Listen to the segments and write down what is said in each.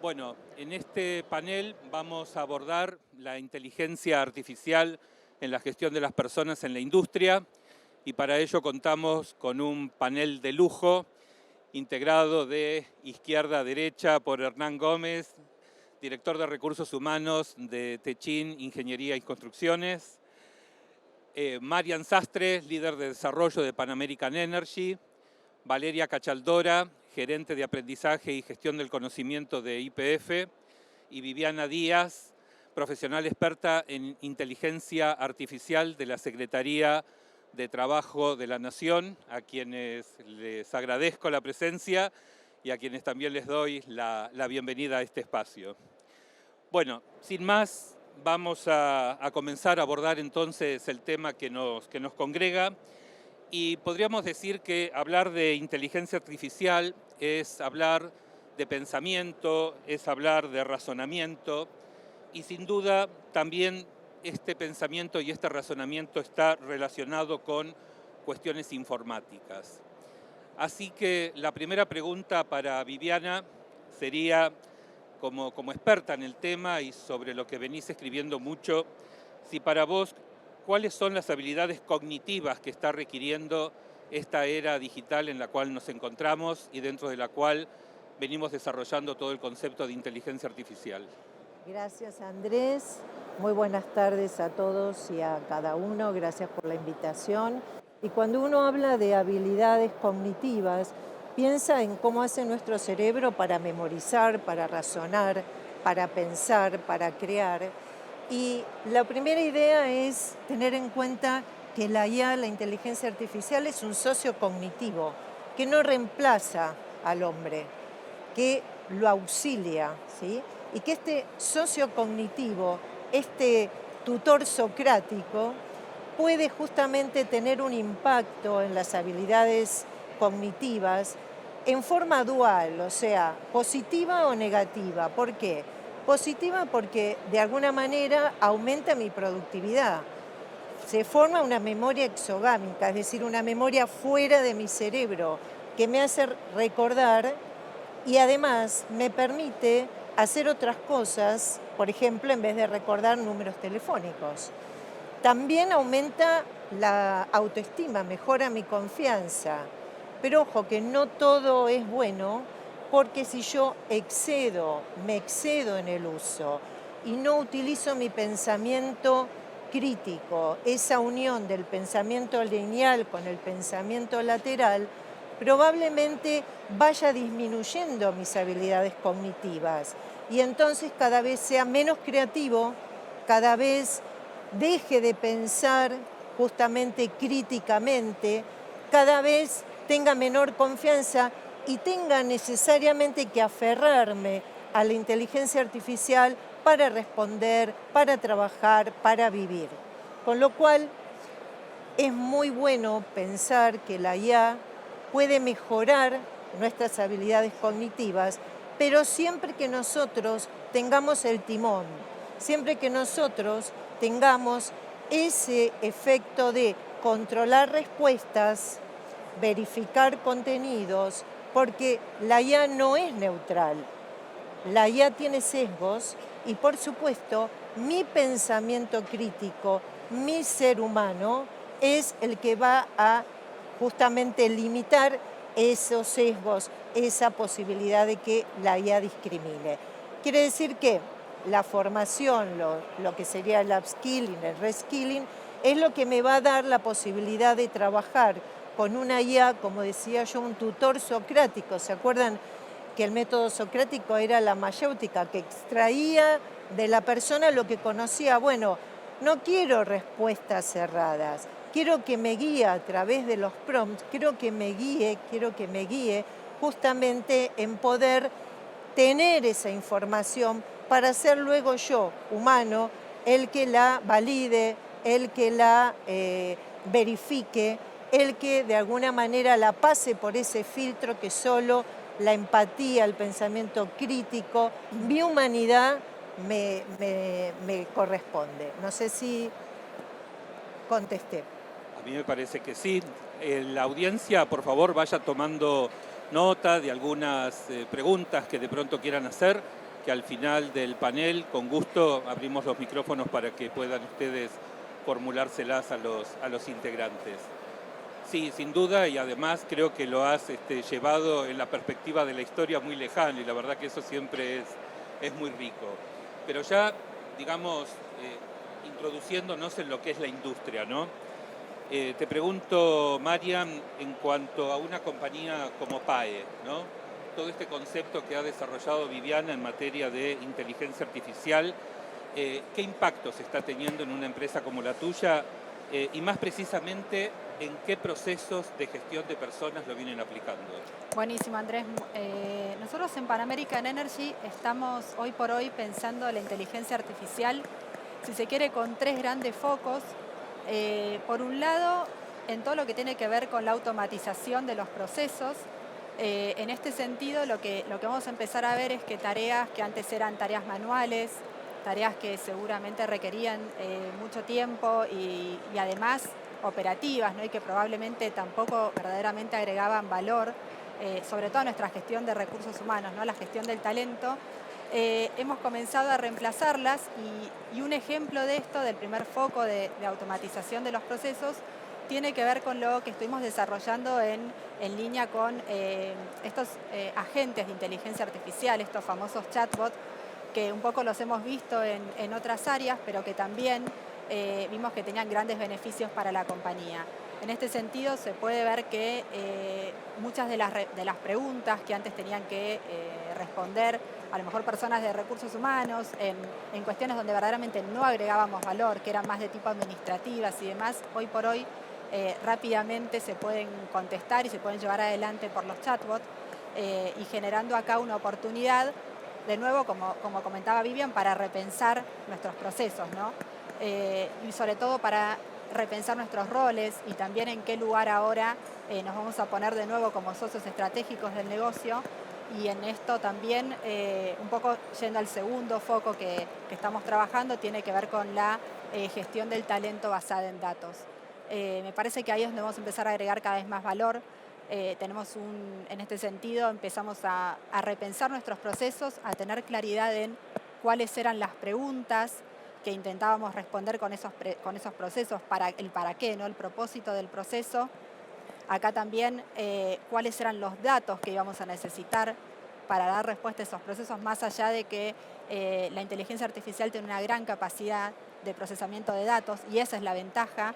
Bueno, en este panel vamos a abordar la inteligencia artificial en la gestión de las personas en la industria y para ello contamos con un panel de lujo integrado de izquierda a derecha por Hernán Gómez, director de Recursos Humanos de Techin Ingeniería y Construcciones, Marian Sastre, líder de desarrollo de Pan American Energy, Valeria Cachaldora, gerente de aprendizaje y gestión del conocimiento de YPF, y Viviana Díaz, profesional experta en inteligencia artificial de la Secretaría de Trabajo de la Nación, a quienes les agradezco la presencia y a quienes también les doy la bienvenida a este espacio. Bueno, sin más, vamos a comenzar a abordar entonces el tema que nos congrega. Y podríamos decir que hablar de inteligencia artificial es hablar de pensamiento, es hablar de razonamiento y sin duda también este pensamiento y este razonamiento está relacionado con cuestiones informáticas. Así que la primera pregunta para Viviana sería, como experta en el tema y sobre lo que venís escribiendo mucho, si para vos, ¿cuáles son las habilidades cognitivas que está requiriendo esta era digital en la cual nos encontramos y dentro de la cual venimos desarrollando todo el concepto de inteligencia artificial? Gracias, Andrés. Muy buenas tardes a todos y a cada uno. Gracias por la invitación. Y cuando uno habla de habilidades cognitivas, piensa en cómo hace nuestro cerebro para memorizar, para razonar, para pensar, para crear. Y la primera idea es tener en cuenta que la IA, la inteligencia artificial, es un socio cognitivo que no reemplaza al hombre, que lo auxilia, ¿sí? Y que este socio cognitivo, este tutor socrático, puede justamente tener un impacto en las habilidades cognitivas en forma dual, o sea, positiva o negativa. ¿Por qué? Positiva porque de alguna manera aumenta mi productividad. Se forma una memoria exogámica, es decir, una memoria fuera de mi cerebro que me hace recordar y además me permite hacer otras cosas, por ejemplo, en vez de recordar números telefónicos. También aumenta la autoestima, mejora mi confianza. Pero ojo, que no todo es bueno, porque si yo me excedo en el uso y no utilizo mi pensamiento crítico, esa unión del pensamiento lineal con el pensamiento lateral, probablemente vaya disminuyendo mis habilidades cognitivas y entonces cada vez sea menos creativo, cada vez deje de pensar justamente críticamente, cada vez tenga menor confianza y tenga necesariamente que aferrarme a la inteligencia artificial para responder, para trabajar, para vivir. Con lo cual, es muy bueno pensar que la IA puede mejorar nuestras habilidades cognitivas, pero siempre que nosotros tengamos el timón, siempre que nosotros tengamos ese efecto de controlar respuestas, verificar contenidos, porque la IA no es neutral. La IA tiene sesgos y, por supuesto, mi pensamiento crítico, mi ser humano, es el que va a justamente limitar esos sesgos, esa posibilidad de que la IA discrimine. Quiere decir que la formación, lo que sería el upskilling, el reskilling, es lo que me va a dar la posibilidad de trabajar con una IA, como decía yo, un tutor socrático. ¿Se acuerdan que el método socrático era la mayéutica, que extraía de la persona lo que conocía? Bueno, no quiero respuestas cerradas, quiero que me guíe a través de los prompts, quiero que me guíe justamente en poder tener esa información para ser luego yo, humano, el que la valide, el que la verifique, el que de alguna manera la pase por ese filtro que solo la empatía, el pensamiento crítico, mi humanidad me corresponde. No sé si contesté. A mí me parece que sí. La audiencia, por favor, vaya tomando nota de algunas preguntas que de pronto quieran hacer. que al final del panel, con gusto, abrimos los micrófonos para que puedan ustedes formulárselas a los integrantes. Sí, sin duda, y además creo que lo has llevado en la perspectiva de la historia muy lejana, y la verdad que eso siempre es muy rico. Pero ya, digamos, introduciéndonos en lo que es la industria, ¿no? Te pregunto, Mariam, en cuanto a una compañía como PAE, ¿no? Todo este concepto que ha desarrollado Viviana en materia de inteligencia artificial, ¿qué impacto se está teniendo en una empresa como la tuya? Y más precisamente, ¿en qué procesos de gestión de personas lo vienen aplicando? Buenísimo, Andrés. Nosotros en Pan American Energy estamos hoy por hoy pensando la inteligencia artificial, si se quiere, con tres grandes focos. Por un lado, en todo lo que tiene que ver con la automatización de los procesos. En este sentido, lo que vamos a empezar a ver es que tareas que antes eran tareas manuales, tareas que seguramente requerían mucho tiempo y además operativas, ¿no? Y que probablemente tampoco verdaderamente agregaban valor, sobre todo a nuestra gestión de recursos humanos, ¿no? La gestión del talento. Hemos comenzado a reemplazarlas y un ejemplo de esto, del primer foco de automatización de los procesos, tiene que ver con lo que estuvimos desarrollando en línea con estos agentes de inteligencia artificial, estos famosos chatbots, que un poco los hemos visto en otras áreas, pero que también vimos que tenían grandes beneficios para la compañía. En este sentido, se puede ver que muchas de las preguntas que antes tenían que responder, a lo mejor personas de recursos humanos, en cuestiones donde verdaderamente no agregábamos valor, que eran más de tipo administrativas y demás, hoy por hoy rápidamente se pueden contestar y se pueden llevar adelante por los chatbots, y generando acá una oportunidad, de nuevo, como comentaba Vivian, para repensar nuestros procesos, ¿no? Y sobre todo para repensar nuestros roles y también en qué lugar ahora nos vamos a poner de nuevo como socios estratégicos del negocio. Y en esto también, un poco yendo al segundo foco que estamos trabajando, tiene que ver con la gestión del talento basada en datos. Me parece que ahí es donde vamos a empezar a agregar cada vez más valor. En este sentido, empezamos a repensar nuestros procesos, a tener claridad en cuáles eran las preguntas que intentábamos responder con esos procesos, el para qué, ¿no? El propósito del proceso. Acá también cuáles eran los datos que íbamos a necesitar para dar respuesta a esos procesos, más allá de que la inteligencia artificial tiene una gran capacidad de procesamiento de datos, y esa es la ventaja.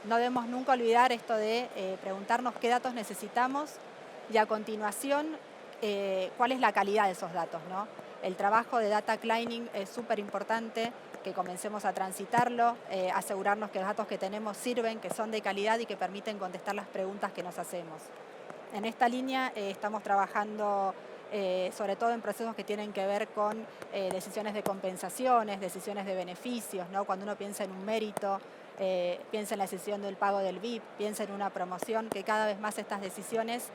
No debemos nunca olvidar esto de preguntarnos qué datos necesitamos y a continuación cuál es la calidad de esos datos, ¿no? El trabajo de data cleaning es súper importante, que comencemos a transitarlo, asegurarnos que los datos que tenemos sirven, que son de calidad y que permiten contestar las preguntas que nos hacemos. En esta línea estamos trabajando sobre todo en procesos que tienen que ver con decisiones de compensaciones, decisiones de beneficios, ¿no? Cuando uno piensa en un mérito, piensa en la decisión del pago del VIP, piensa en una promoción, que cada vez más estas decisiones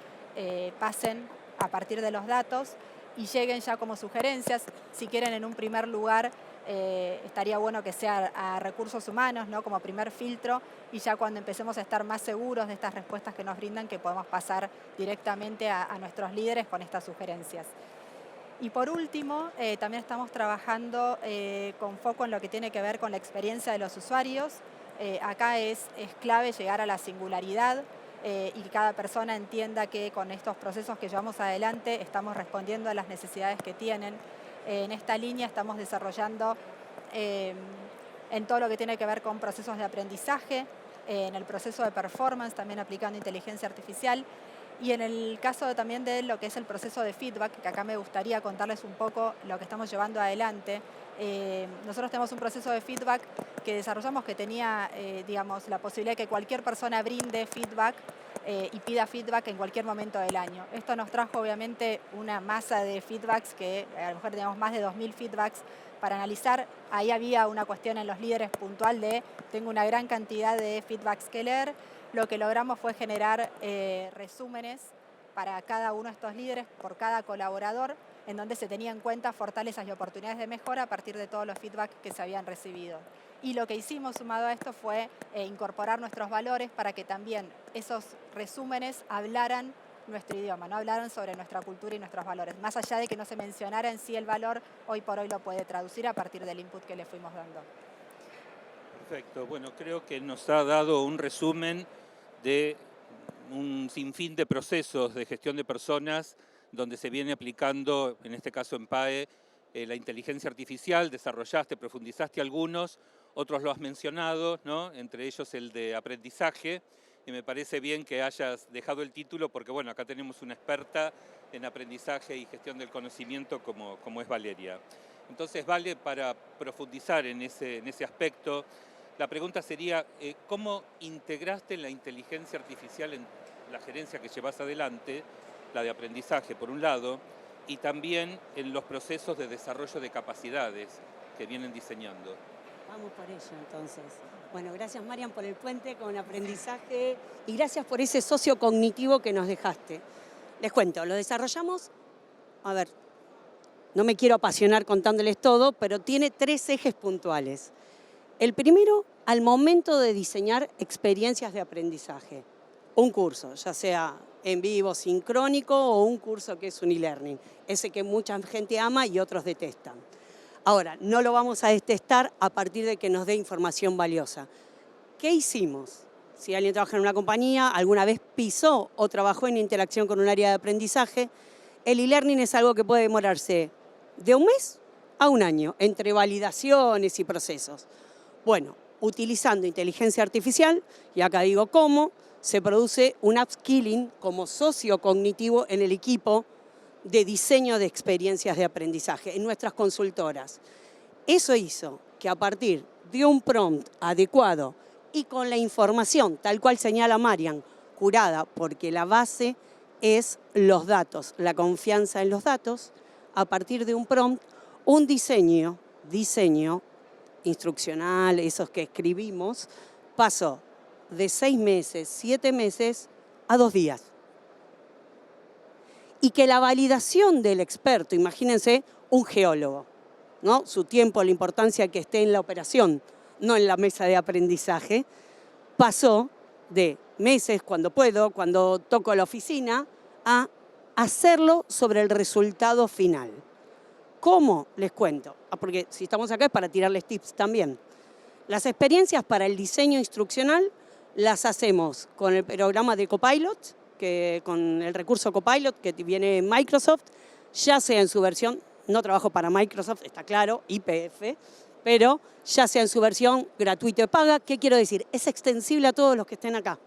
pasen a partir de los datos y lleguen ya como sugerencias. Si quieren, en un primer lugar, estaría bueno que sea a recursos humanos, ¿no? Como primer filtro, y ya cuando empecemos a estar más seguros de estas respuestas que nos brindan, que podemos pasar directamente a nuestros líderes con estas sugerencias. Y por último, también estamos trabajando con foco en lo que tiene que ver con la experiencia de los usuarios. Acá es clave llegar a la singularidad y que cada persona entienda que con estos procesos que llevamos adelante estamos respondiendo a las necesidades que tienen. En esta línea estamos desarrollando en todo lo que tiene que ver con procesos de aprendizaje, en el proceso de performance, también aplicando inteligencia artificial, y en el caso también de lo que es el proceso de feedback, que acá me gustaría contarles un poco lo que estamos llevando adelante. Nosotros tenemos un proceso de feedback que desarrollamos que tenía, digamos, la posibilidad de que cualquier persona brinde feedback y pida feedback en cualquier momento del año. Esto nos trajo obviamente una masa de feedbacks que a lo mejor teníamos más de 2000 feedbacks para analizar. Ahí había una cuestión en los líderes puntual de tengo una gran cantidad de feedbacks que leer. Lo que logramos fue generar resúmenes para cada uno de estos líderes por cada colaborador, en donde se tenían en cuenta fortalezas y oportunidades de mejora a partir de todos los feedbacks que se habían recibido. Y lo que hicimos sumado a esto fue incorporar nuestros valores para que también esos resúmenes hablaran nuestro idioma, no hablaron sobre nuestra cultura y nuestros valores. Más allá de que no se mencionara en sí el valor, hoy por hoy lo puede traducir a partir del input que le fuimos dando. Perfecto. Bueno, creo que nos ha dado un resumen de un sinfín de procesos de gestión de personas donde se viene aplicando, en este caso en PAE, la inteligencia artificial. Desarrollaste, profundizaste algunos, otros lo has mencionado, ¿no? Entre ellos el de aprendizaje. Y me parece bien que hayas dejado el título porque, bueno, acá tenemos una experta en aprendizaje y gestión del conocimiento como es Valeria. Entonces, Vale, para profundizar en ese aspecto, la pregunta sería, ¿cómo integraste la inteligencia artificial en la gerencia que llevas adelante, la de aprendizaje por un lado, y también en los procesos de desarrollo de capacidades que vienen diseñando? Vamos por ello, entonces. Bueno, gracias, Marian, por el puente con aprendizaje y gracias por ese socio cognitivo que nos dejaste. Les cuento, lo desarrollamos, a ver, no me quiero apasionar contándoles todo, pero tiene 3 ejes puntuales. El primero, al momento de diseñar experiencias de aprendizaje. Un curso, ya sea en vivo, sincrónico o un curso que es un e-learning. Ese que mucha gente ama y otros detestan. Ahora, no lo vamos a detestar a partir de que nos dé información valiosa. ¿Qué hicimos? Si alguien trabaja en una compañía, alguna vez pisó o trabajó en interacción con un área de aprendizaje, el e-learning es algo que puede demorarse de un mes a un año, entre validaciones y procesos. Bueno, utilizando inteligencia artificial, y acá digo cómo, se produce un upskilling como socio cognitivo en el equipo de diseño de experiencias de aprendizaje en nuestras consultoras. Eso hizo que a partir de un prompt adecuado y con la información, tal cual señala Marian, curada, porque la base es los datos, la confianza en los datos, a partir de un prompt, un diseño instruccional, esos que escribimos, pasó de 6 meses, 7 meses a 2 días. Y que la validación del experto, imagínense un geólogo, ¿no? Su tiempo, la importancia que esté en la operación, no en la mesa de aprendizaje, pasó de meses, cuando puedo, cuando toco la oficina, a hacerlo sobre el resultado final. ¿Cómo? Les cuento, porque si estamos acá es para tirarles tips también. Las experiencias para el diseño instruccional las hacemos con el programa de Copilot, con el recurso Copilot que viene en Microsoft, ya sea en su versión, no trabajo para Microsoft, está claro, YPF, pero ya sea en su versión gratuita y paga. ¿Qué quiero decir? Es extensible a todos los que estén acá.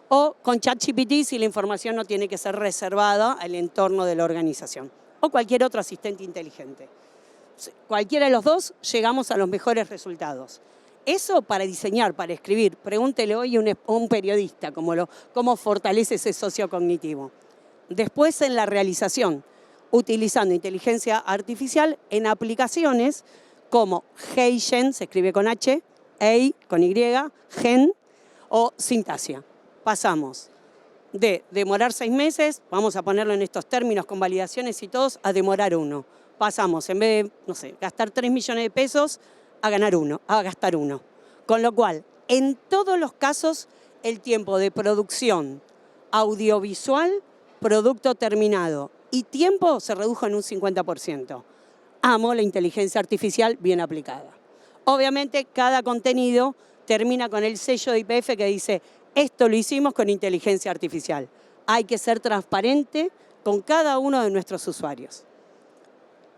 O con ChatGPT si la información no tiene que ser reservada al entorno de la organización. O cualquier otro asistente inteligente. Cualquiera de los dos llegamos a los mejores resultados. Eso para diseñar, para escribir. Pregúntele hoy a un periodista cómo fortalece ese socio cognitivo. Después en la realización, utilizando inteligencia artificial en aplicaciones como HeyGen, se escribe con H, Hey con Y, Gen o Syntasia. Pasamos de demorar 6 meses, vamos a ponerlo en estos términos con validaciones y todos, a demorar 1. Pasamos, en vez de, no sé, gastar 3 millones de pesos, a gastar 1. Con lo cual, en todos los casos, el tiempo de producción audiovisual, producto terminado y tiempo se redujo en un 50%. Amo la inteligencia artificial bien aplicada. Obviamente, cada contenido termina con el sello de YPF que dice, esto lo hicimos con inteligencia artificial. Hay que ser transparente con cada uno de nuestros usuarios.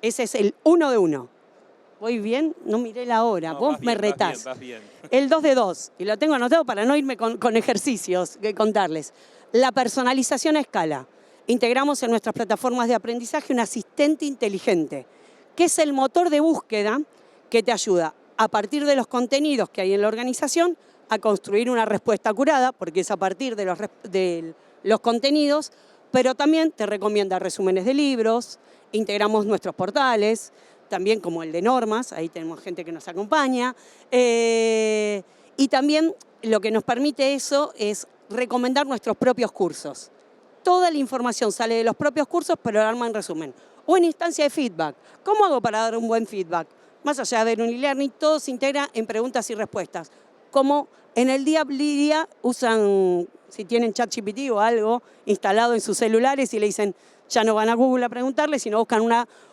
Ese es el 1 de 1. ¿Voy bien? No miré la hora. No, vos me retás. Vas bien. El 2 de 2. Y lo tengo anotado para no irme con ejercicios que contarles. La personalización a escala. Integramos en nuestras plataformas de aprendizaje un asistente inteligente, que es el motor de búsqueda que te ayuda a partir de los contenidos que hay en la organización a construir una respuesta curada, porque es a partir de los contenidos, pero también te recomienda resúmenes de libros, integramos nuestros portales, también como el de normas, ahí tenemos gente que nos acompaña, y también lo que nos permite eso es recomendar nuestros propios cursos. Toda la información sale de los propios cursos, pero lo arma en resumen. O en instancia de feedback. ¿Cómo hago para dar un buen feedback? Más allá de ver un e-learning, todo se integra en preguntas y respuestas. como en el día a día usan, si tienen ChatGPT o algo instalado en sus celulares y le dicen, ya no van a Google a preguntarle, sino buscan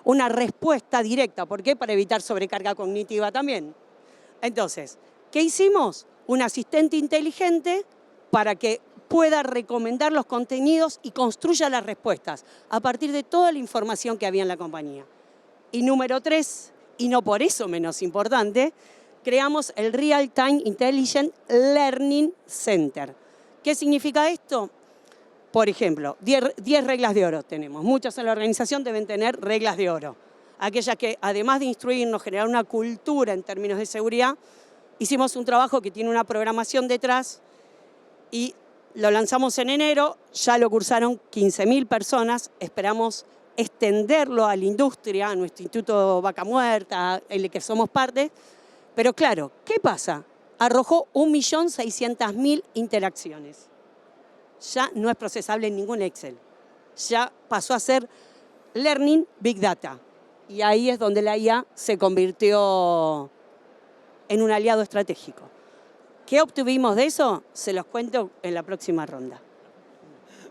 una respuesta directa. ¿Por qué? Para evitar sobrecarga cognitiva también. Entonces, ¿qué hicimos? Un asistente inteligente para que pueda recomendar los contenidos y construya las respuestas a partir de toda la información que había en la compañía. Y número 3, y no por eso menos importante, creamos el Real Time Intelligent Learning Center. ¿Qué significa esto? Por ejemplo, 10 reglas de oro tenemos. Muchas en la organización deben tener reglas de oro. Aquellas que, además de instruirnos, generar una cultura en términos de seguridad, hicimos un trabajo que tiene una programación detrás y lo lanzamos en enero, ya lo cursaron 15.000 personas, esperamos extenderlo a la industria, a nuestro Instituto Vaca Muerta, en el que somos parte. Pero claro, ¿qué pasa? Arrojó 1.600.000 interacciones. Ya no es procesable en ningún Excel. Ya pasó a ser Learning Big Data. Y ahí es donde la IA se convirtió en un aliado estratégico. ¿Qué obtuvimos de eso? Se los cuento en la próxima ronda.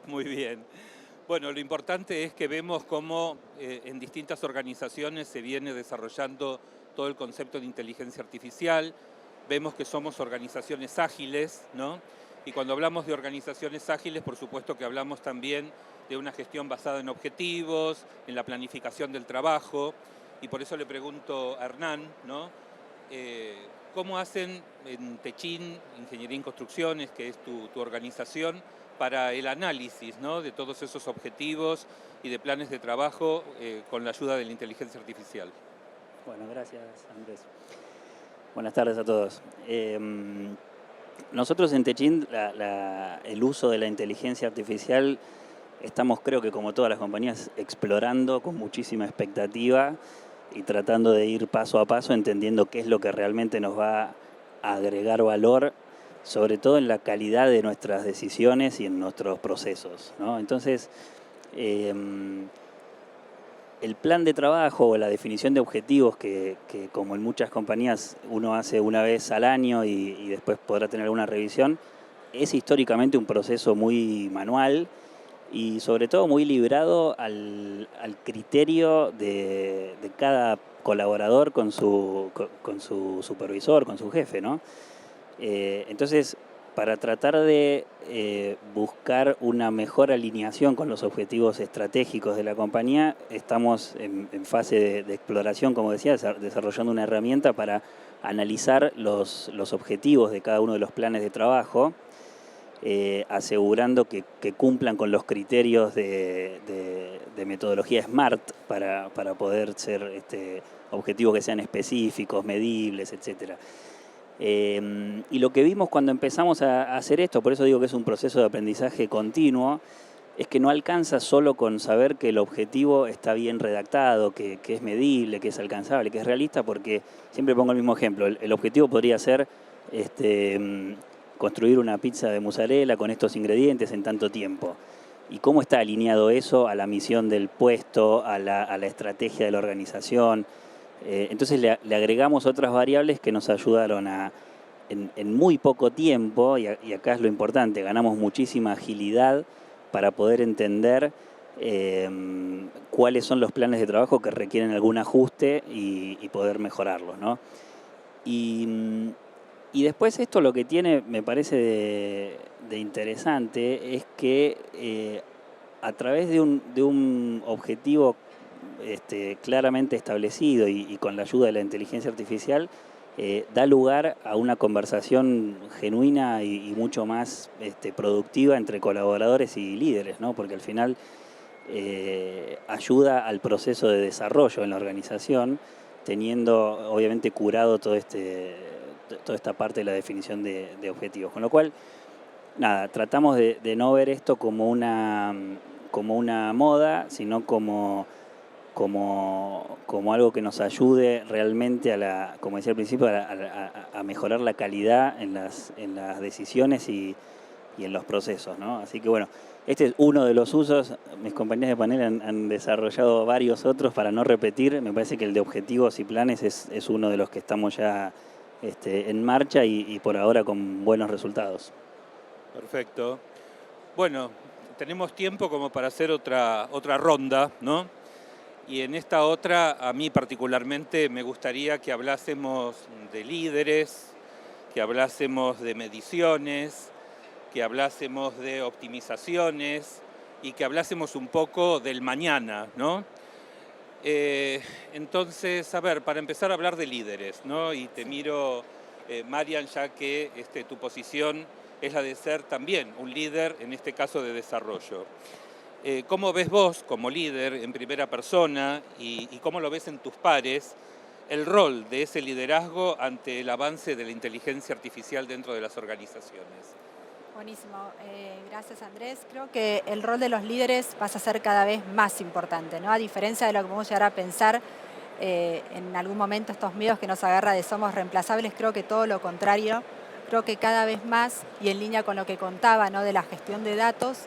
Muy bien. Bueno, lo importante es que vemos cómo en distintas organizaciones se viene desarrollando todo el concepto de inteligencia artificial. Vemos que somos organizaciones ágiles, ¿no? Y cuando hablamos de organizaciones ágiles, por supuesto que hablamos también de una gestión basada en objetivos, en la planificación del trabajo. Y por eso le pregunto a Hernán, ¿no? ¿Cómo hacen en Techin, Ingeniería en Construcciones, que es tu organización, para el análisis, ¿no?, de todos esos objetivos y de planes de trabajo con la ayuda de la inteligencia artificial? Bueno, gracias, Andrés. Buenas tardes a todos. Nosotros en Techin, el uso de la inteligencia artificial, estamos, creo que como todas las compañías, explorando con muchísima expectativa y tratando de ir paso a paso, entendiendo qué es lo que realmente nos va a agregar valor, sobre todo en la calidad de nuestras decisiones y en nuestros procesos, ¿no? Entonces, el plan de trabajo o la definición de objetivos que como en muchas compañías uno hace una vez al año y después podrá tener una revisión, es históricamente un proceso muy manual y sobre todo muy librado al criterio de cada colaborador con su supervisor, con su jefe, ¿no? Entonces, para tratar de buscar una mejor alineación con los objetivos estratégicos de la compañía, estamos en fase de exploración, como decía, desarrollando una herramienta para analizar los objetivos de cada uno de los planes de trabajo, asegurando que cumplan con los criterios de metodología SMART para poder ser objetivos que sean específicos, medibles, etcétera. Y lo que vimos cuando empezamos a hacer esto, por eso digo que es un proceso de aprendizaje continuo, es que no alcanza solo con saber que el objetivo está bien redactado, que es medible, que es alcanzable, que es realista, porque siempre pongo el mismo ejemplo. El objetivo podría ser construir una pizza de mozzarella con estos ingredientes en tanto tiempo. ¿Y cómo está alineado eso a la misión del puesto, a la estrategia de la organización? Entonces le agregamos otras variables que nos ayudaron en muy poco tiempo, y acá es lo importante, ganamos muchísima agilidad para poder entender cuáles son los planes de trabajo que requieren algún ajuste y poder mejorarlos, ¿no? Y después esto lo que tiene, me parece de interesante, es que a través de un objetivo claramente establecido y con la ayuda de la inteligencia artificial, da lugar a una conversación genuina y mucho más productiva entre colaboradores y líderes, ¿no? Porque al final ayuda al proceso de desarrollo en la organización, teniendo obviamente curado toda esta parte de la definición de objetivos. Con lo cual, nada, tratamos de no ver esto como una moda, sino como algo que nos ayude realmente como decía al principio, a mejorar la calidad en las decisiones y en los procesos, ¿no? Así que bueno, este es uno de los usos. Mis compañeros de panel han desarrollado varios otros para no repetir. Me parece que el de objetivos y planes es uno de los que estamos ya en marcha y por ahora con buenos resultados. Perfecto. Bueno, tenemos tiempo como para hacer otra ronda, ¿no? Y en esta otra, a mí particularmente, me gustaría que hablásemos de líderes, que hablásemos de mediciones, que hablásemos de optimizaciones y que hablásemos un poco del mañana, ¿no? Entonces, a ver, para empezar a hablar de líderes, ¿no? Y te miro, Marian, ya que tu posición es la de ser también un líder, en este caso de desarrollo. ¿Cómo ves vos como líder en primera persona y cómo lo ves en tus pares el rol de ese liderazgo ante el avance de la inteligencia artificial dentro de las organizaciones? Buenísimo, gracias Andrés. Creo que el rol de los líderes pasa a ser cada vez más importante, ¿no? A diferencia de lo que podemos llegar a pensar en algún momento, estos miedos que nos agarra de somos reemplazables, creo que todo lo contrario. Creo que cada vez más, y en línea con lo que contaba, ¿no?, de la gestión de datos,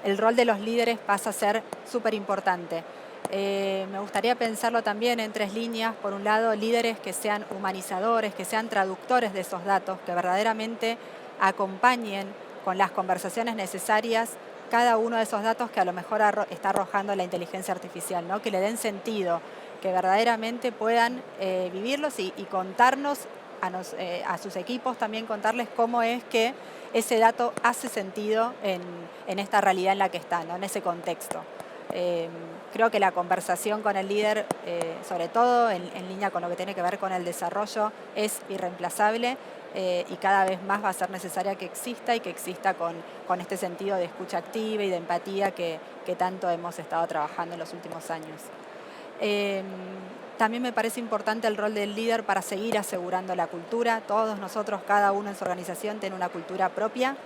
el rol de los líderes pasa a ser súper importante. Me gustaría pensarlo también en 3 líneas. Por un lado, líderes que sean humanizadores, que sean traductores de esos datos, que verdaderamente acompañen con las conversaciones necesarias cada uno de esos datos que a lo mejor está arrojando la inteligencia artificial, ¿no? Que le den sentido, que verdaderamente puedan vivirlos y contarnos a sus equipos, también contarles cómo es que ese dato hace sentido en esta realidad en la que está, ¿no? En ese contexto. Creo que la conversación con el líder, sobre todo en línea con lo que tiene que ver con el desarrollo, es irreemplazable. Y cada vez más va a ser necesaria que exista y que exista con este sentido de escucha activa y de empatía que tanto hemos estado trabajando en los últimos años. También me parece importante el rol del líder para seguir asegurando la cultura. Todos nosotros, cada uno en su organización, tiene una cultura propia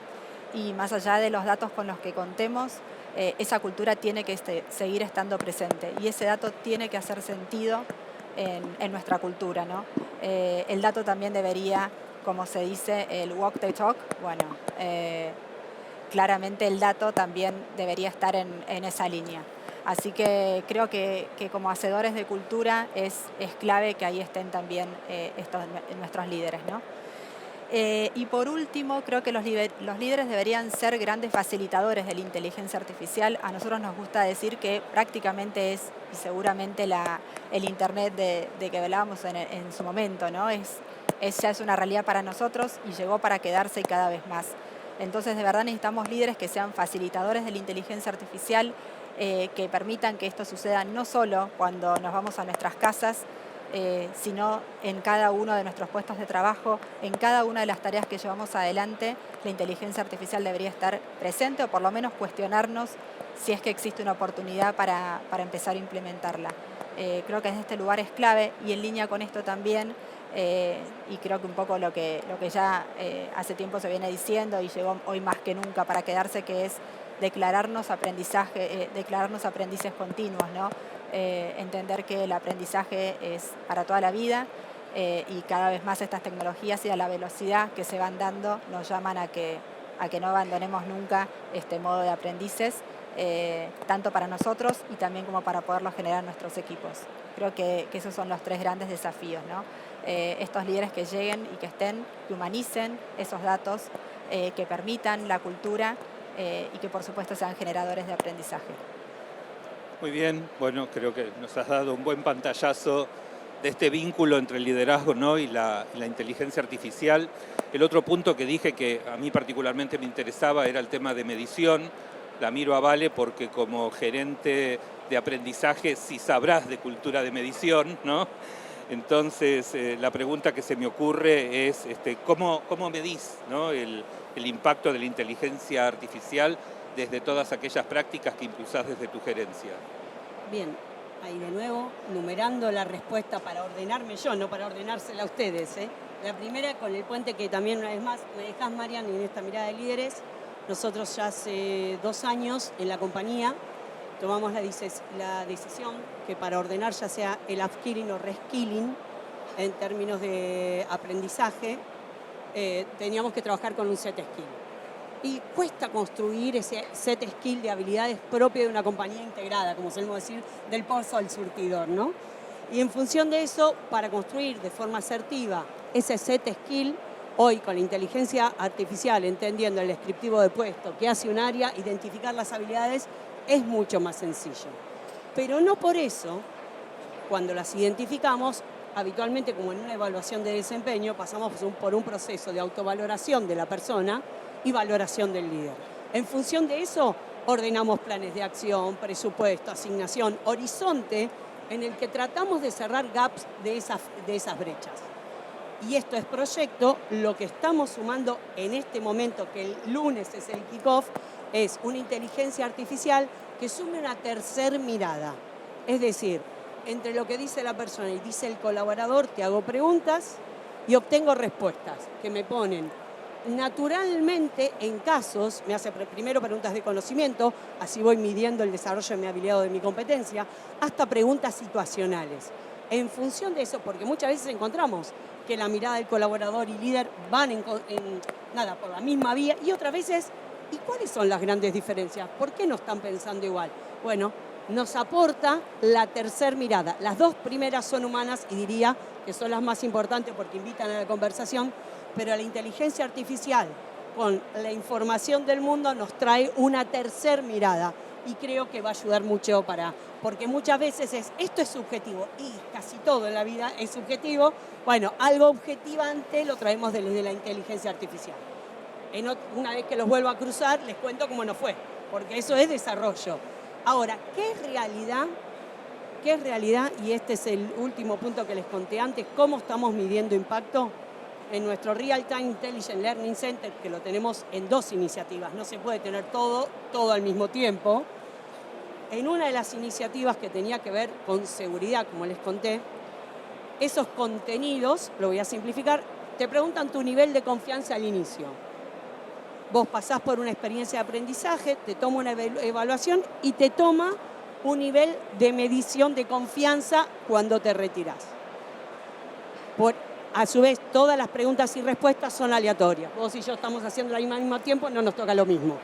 y más allá de los datos con los que contemos, esa cultura tiene que seguir estando presente y ese dato tiene que hacer sentido en nuestra cultura, ¿no? El dato también debería, como se dice, el walk the talk, bueno, claramente el dato también debería estar en esa línea. Así que creo que como hacedores de cultura es clave que ahí estén también nuestros líderes, ¿no? Y por último, creo que los líderes deberían ser grandes facilitadores de la inteligencia artificial. A nosotros nos gusta decir que prácticamente es, y seguramente el Internet de que hablábamos en su momento, ¿no? Ya es una realidad para nosotros y llegó para quedarse y cada vez más. Entonces, de verdad necesitamos líderes que sean facilitadores de la inteligencia artificial, que permitan que esto suceda no solo cuando nos vamos a nuestras casas, sino en cada uno de nuestros puestos de trabajo, en cada una de las tareas que llevamos adelante. La inteligencia artificial debería estar presente o por lo menos cuestionarnos si es que existe una oportunidad para empezar a implementarla. Creo que desde este lugar es clave y en línea con esto también, y creo que un poco lo que ya hace tiempo se viene diciendo y llegó hoy más que nunca para quedarse, que es declararnos aprendices continuos, ¿no? Entender que el aprendizaje es para toda la vida y cada vez más estas tecnologías y a la velocidad que se van dando nos llaman a que no abandonemos nunca este modo de aprendices, tanto para nosotros y también como para poderlo generar en nuestros equipos. Creo que esos son los 3 grandes desafíos, ¿no? Estos líderes que lleguen y que humanicen esos datos, que permitan la cultura y que por supuesto sean generadores de aprendizaje. Muy bien, bueno, creo que nos has dado un buen pantallazo de este vínculo entre el liderazgo, ¿no?, y la inteligencia artificial. El otro punto que dije que a mí particularmente me interesaba era el tema de medición. La miro a Vale porque como gerente de aprendizaje sí sabrás de cultura de medición, ¿no? Entonces, la pregunta que se me ocurre es ¿cómo medís, ¿no?, el impacto de la inteligencia artificial desde todas aquellas prácticas que impulsás desde tu gerencia? Bien, ahí de nuevo, numerando la respuesta para ordenarme yo, no para ordenársela a ustedes, ¿eh? La primera, con el puente que también una vez más me dejás, Marian, en esta mirada de líderes. Nosotros ya hace 2 años en la compañía tomamos la decisión que para ordenar ya sea el upskilling o reskilling en términos de aprendizaje, teníamos que trabajar con un set skill. Y cuesta construir ese set skill de habilidades propio de una compañía integrada, como solemos decir, del pozo al surtidor, ¿no? Y en función de eso, para construir de forma asertiva ese set skill, hoy con la inteligencia artificial, entendiendo el descriptivo de puesto que hace un área, identificar las habilidades, es mucho más sencillo. Pero no por eso, cuando las identificamos, habitualmente como en una evaluación de desempeño, pasamos por un proceso de autovaloración de la persona y valoración del líder. En función de eso, ordenamos planes de acción, presupuesto, asignación, horizonte, en el que tratamos de cerrar gaps de esas brechas. Y esto es proyecto, lo que estamos sumando en este momento, que el lunes es el kickoff, es una inteligencia artificial que sume una tercer mirada. Es decir, entre lo que dice la persona y dice el colaborador, te hago preguntas y obtengo respuestas que me ponen naturalmente en casos, me hace primero preguntas de conocimiento, así voy midiendo el desarrollo de mi habilidad o de mi competencia, hasta preguntas situacionales. En función de eso, porque muchas veces encontramos que la mirada del colaborador y líder van por la misma vía, y otras veces, ¿y cuáles son las grandes diferencias? ¿Por qué no están pensando igual? Bueno, nos aporta la tercer mirada. Las dos primeras son humanas y diría que son las más importantes porque invitan a la conversación, pero la inteligencia artificial con la información del mundo nos trae una tercer mirada y creo que va a ayudar mucho porque muchas veces esto es subjetivo y casi todo en la vida es subjetivo. Bueno, algo objetivante lo traemos desde la inteligencia artificial. Una vez que los vuelvo a cruzar, les cuento cómo nos fue, porque eso es desarrollo. Ahora, ¿qué es realidad? ¿Qué es realidad? Y este es el último punto que les conté antes, ¿cómo estamos midiendo impacto? En nuestro Real Time Intelligent Learning Center, que lo tenemos en dos iniciativas, no se puede tener todo al mismo tiempo. En una de las iniciativas que tenía que ver con seguridad, como les conté, esos contenidos, lo voy a simplificar, te preguntan tu nivel de confianza al inicio. Vos pasás por una experiencia de aprendizaje, te toma una evaluación y te toma un nivel de medición de confianza cuando te retirás. A su vez, todas las preguntas y respuestas son aleatorias. Vos y yo estamos haciendo al mismo tiempo, no nos toca lo mismo.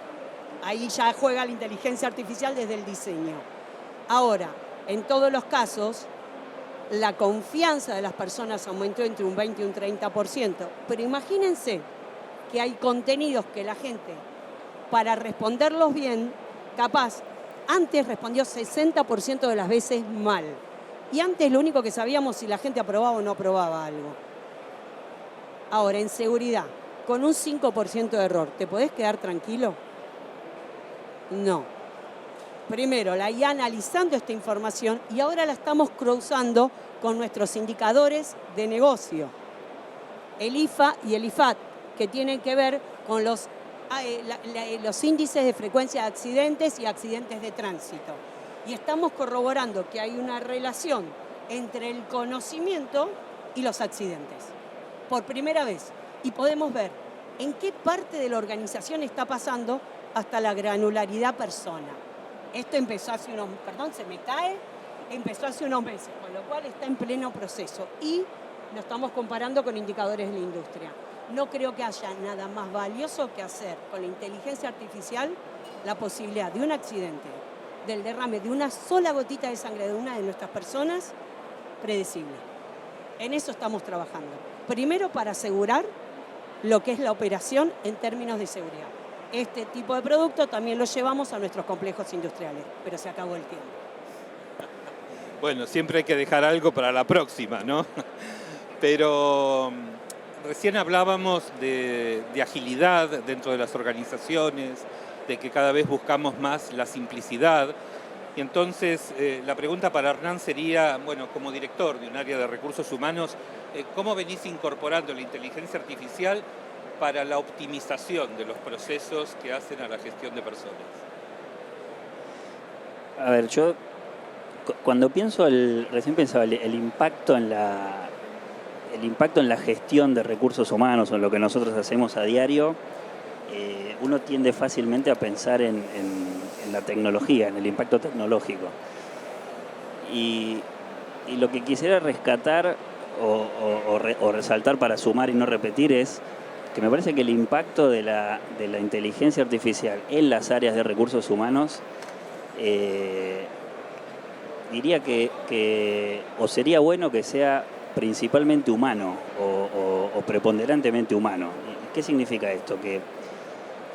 Ahí ya juega la inteligencia artificial desde el diseño. Ahora, en todos los casos, la confianza de las personas aumentó entre un 20 y un 30%. Pero imagínense que hay contenidos que la gente, para responderlos bien, capaz, antes respondió 60% de las veces mal. Y antes lo único que sabíamos si la gente aprobaba o no aprobaba algo. Ahora, en seguridad, con un 5% de error, ¿te podés quedar tranquilo? No. Primero, la IA analizando esta información y ahora la estamos cruzando con nuestros indicadores de negocio. El IFA y el IFAT, que tienen que ver con los índices de frecuencia de accidentes y accidentes de tránsito. Y estamos corroborando que hay una relación entre el conocimiento y los accidentes. Por primera vez. Y podemos ver en qué parte de la organización está pasando hasta la granularidad persona. Esto empezó hace empezó hace unos meses, con lo cual está en pleno proceso. Y lo estamos comparando con indicadores de la industria. No creo que haya nada más valioso que hacer con la inteligencia artificial la posibilidad de un accidente, del derrame de una sola gotita de sangre de una de nuestras personas, predecible. En eso estamos trabajando. Primero, para asegurar lo que es la operación en términos de seguridad. Este tipo de producto también lo llevamos a nuestros complejos industriales, pero se acabó el tiempo. Bueno, siempre hay que dejar algo para la próxima, ¿no? Pero recién hablábamos de agilidad dentro de las organizaciones, de que cada vez buscamos más la simplicidad. Y entonces la pregunta para Hernán sería, bueno, como director de un área de recursos humanos, ¿cómo venís incorporando la inteligencia artificial para la optimización de los procesos que hacen a la gestión de personas? A ver, yo cuando pienso, recién pensaba el impacto en la gestión de recursos humanos o en lo que nosotros hacemos a diario, uno tiende fácilmente a pensar en la tecnología, en el impacto tecnológico. Y lo que quisiera rescatar o resaltar para sumar y no repetir es que me parece que el impacto de la inteligencia artificial en las áreas de recursos humanos diría que o sería bueno que sea principalmente humano o o preponderantemente humano. ¿Qué significa esto? Que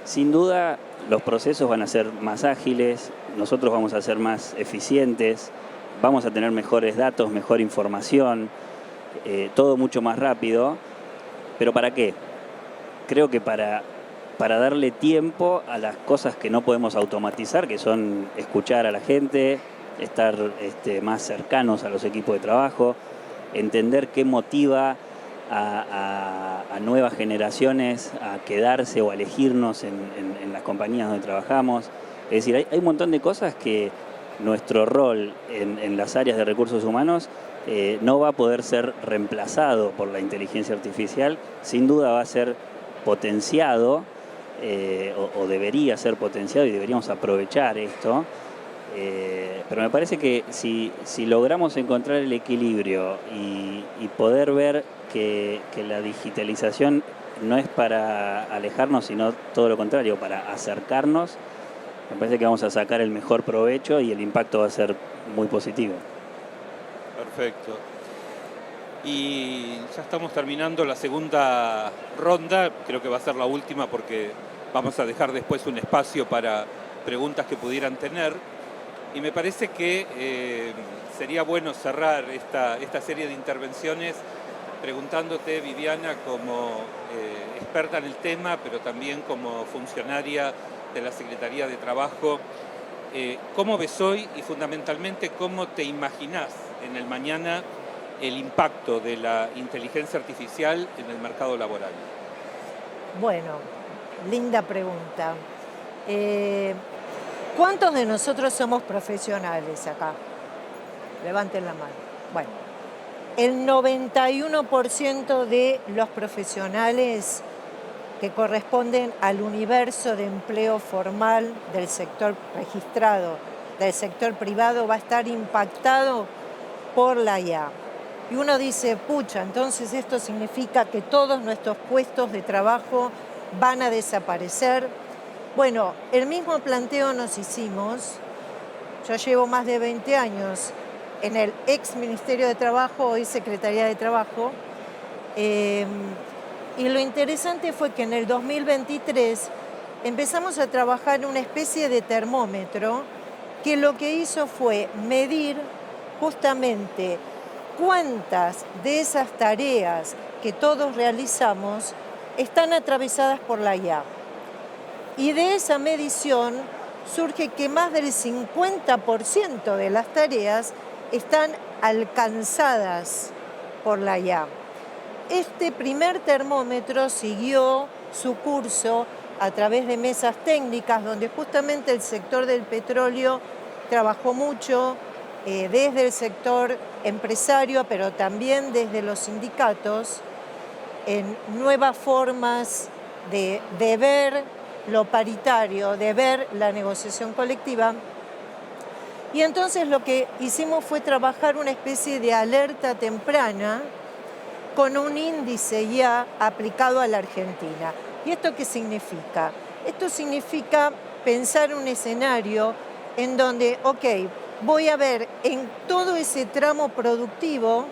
sin duda los procesos van a ser más ágiles, nosotros vamos a ser más eficientes, vamos a tener mejores datos, mejor información, todo mucho más rápido. ¿Pero para qué? Creo que para darle tiempo a las cosas que no podemos automatizar, que son escuchar a la gente, estar más cercanos a los equipos de trabajo, entender qué motiva a nuevas generaciones a quedarse o a elegirnos en las compañías donde trabajamos. Es decir, hay un montón de cosas que nuestro rol en las áreas de recursos humanos no va a poder ser reemplazado por la inteligencia artificial. Sin duda va a ser potenciado, o debería ser potenciado, y deberíamos aprovechar esto. Pero me parece que si logramos encontrar el equilibrio y poder ver que la digitalización no es para alejarnos, sino todo lo contrario, para acercarnos, me parece que vamos a sacar el mejor provecho y el impacto va a ser muy positivo. Perfecto. Y ya estamos terminando la segunda ronda, creo que va a ser la última porque vamos a dejar después un espacio para preguntas que pudieran tener. Y me parece que sería bueno cerrar esta serie de intervenciones preguntándote, Viviana, como experta en el tema, pero también como funcionaria de la Secretaría de Trabajo, ¿cómo ves hoy y fundamentalmente cómo te imaginás en el mañana el impacto de la inteligencia artificial en el mercado laboral? Bueno, linda pregunta. ¿Cuántos de nosotros somos profesionales acá? Levanten la mano. Bueno, el 91% de los profesionales que corresponden al universo de empleo formal del sector registrado, del sector privado, va a estar impactado por la IA. Y uno dice, pucha, entonces esto significa que todos nuestros puestos de trabajo van a desaparecer. Bueno, el mismo planteo nos hicimos. Yo llevo más de 20 años en el ex Ministerio de Trabajo, hoy Secretaría de Trabajo, y lo interesante fue que en el 2023 empezamos a trabajar en una especie de termómetro que lo que hizo fue medir justamente cuántas de esas tareas que todos realizamos están atravesadas por la IA. Y de esa medición surge que más del 50% de las tareas están alcanzadas por la IA. Este primer termómetro siguió su curso a través de mesas técnicas donde justamente el sector del petróleo trabajó mucho, desde el sector empresario, pero también desde los sindicatos, en nuevas formas de ver lo paritario, de ver la negociación colectiva. Y entonces lo que hicimos fue trabajar una especie de alerta temprana con un índice ya aplicado a la Argentina. ¿Y esto qué significa? Esto significa pensar un escenario en donde, voy a ver en todo ese tramo productivo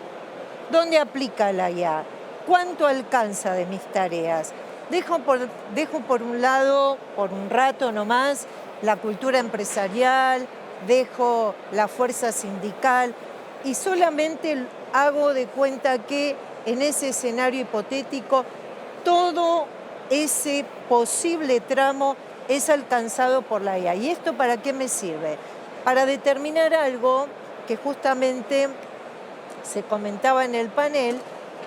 dónde aplica la IA, cuánto alcanza de mis tareas. Dejo por un lado, por un rato nomás, la cultura empresarial, dejo la fuerza sindical y solamente hago de cuenta que en ese escenario hipotético todo ese posible tramo es alcanzado por la IA. ¿Y esto para qué me sirve? Para determinar algo que justamente se comentaba en el panel,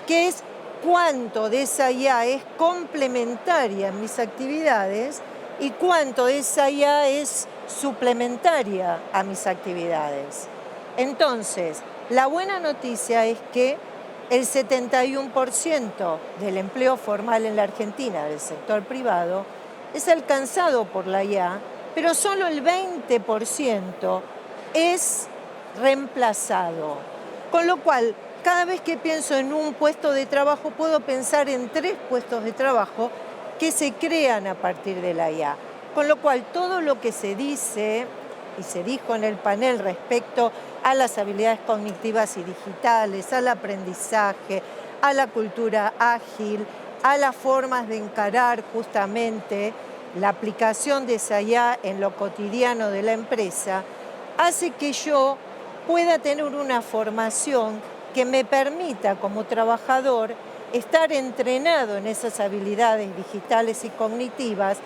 que es cuánto de esa IA es complementaria en mis actividades y cuánto de esa IA es suplementaria a mis actividades. Entonces, la buena noticia es que el 71% del empleo formal en la Argentina, del sector privado, es alcanzado por la IA, pero solo el 20% es reemplazado. Con lo cual, cada vez que pienso en un puesto de trabajo, puedo pensar en 3 puestos de trabajo que se crean a partir de la IA. Con lo cual, todo lo que se dice y se dijo en el panel respecto a las habilidades cognitivas y digitales, al aprendizaje, a la cultura ágil, a las formas de encarar justamente la aplicación de esa IA en lo cotidiano de la empresa, hace que yo pueda tener una formación que me permita como trabajador estar entrenado en esas habilidades digitales y cognitivas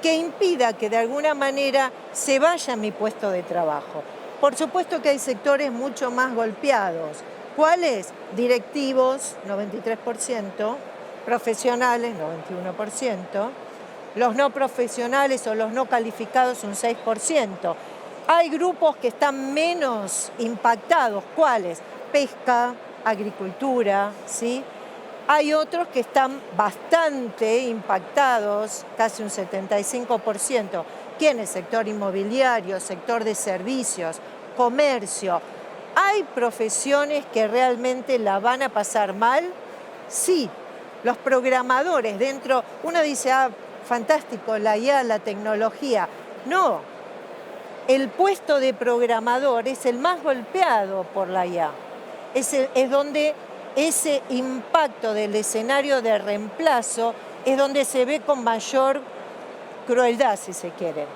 que impida que de alguna manera se vaya mi puesto de trabajo. Por supuesto que hay sectores mucho más golpeados. ¿Cuáles? Directivos, 93%, profesionales, 91%, los no profesionales o los no calificados, un 6%. Hay grupos que están menos impactados. ¿Cuáles? Pesca, agricultura, ¿sí? Hay otros que están bastante impactados, casi un 75%. ¿Quiénes? Sector inmobiliario, sector de servicios, comercio. ¿Hay profesiones que realmente la van a pasar mal? Sí. Los programadores dentro, uno dice, fantástico, la IA, la tecnología. No. El puesto de programador es el más golpeado por la IA. Es donde ese impacto del escenario de reemplazo es donde se ve con mayor crueldad, si se quiere.